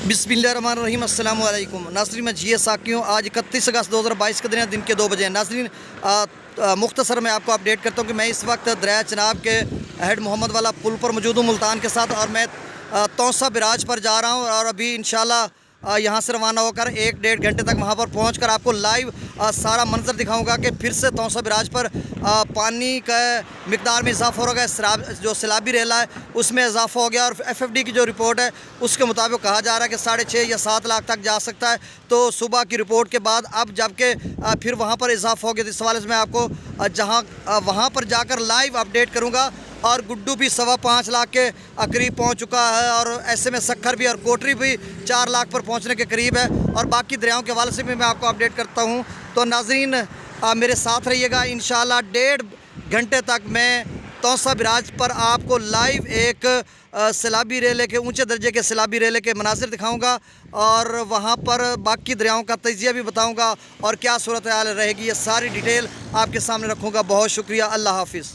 बिस्मिल्लाहिर्रहमानिर्रहीम अस्सलाम वालेकुम नाज़रीन, मैं जी साकियों। आज 31 अगस्त 2022 के दिन के 2 बजे हैं। नाज़रीन, मुख्तसर मैं आपको अपडेट करता हूँ कि मैं इस वक्त दरिया चनाब के हेड मोहम्मद वाला पुल पर मौजूद हूँ मुल्तान के साथ, और मैं तौसा बिराज पर जा रहा हूँ और अभी इंशाल्लाह यहाँ से रवाना होकर 1-1.5 घंटे तक वहाँ पर पहुँचकर आपको लाइव सारा मंजर दिखाऊंगा कि फिर से तौसा बिराज पर पानी का मिकदार में इजाफा हो गया। जो सैलाबी रेला है उसमें इजाफा हो गया, और FFD की जो रिपोर्ट है उसके मुताबिक कहा जा रहा है कि 6.5 या 7 लाख तक जा सकता है। तो सुबह की रिपोर्ट के बाद अब जबकि फिर वहाँ पर इजाफा हो गया, तो इस हवाले से मैं आपको वहाँ पर जाकर लाइव अपडेट करूँगा। और गुड्डू भी 5.25 लाख के करीब पहुंच चुका है, और ऐसे में सखर भी और कोटरी भी 4 लाख पर पहुंचने के करीब है, और बाकी दरियाओं के हवाले से भी मैं आपको अपडेट करता हूं। तो नाज़रीन, मेरे साथ रहिएगा। इंशाल्लाह 1.5 घंटे तक मैं तौसा बिराज पर आपको लाइव एक सैलाबी रेले के ऊंचे दर्जे के सैलाबी रेले के मनाजिर दिखाऊंगा, और वहां पर बाकी दरियाओं का तजिया भी बताऊंगा और क्या सूरत हाल रहेगी, ये सारी डिटेल आपके सामने रखूँगा। बहुत शुक्रिया। अल्लाह हाफिज़।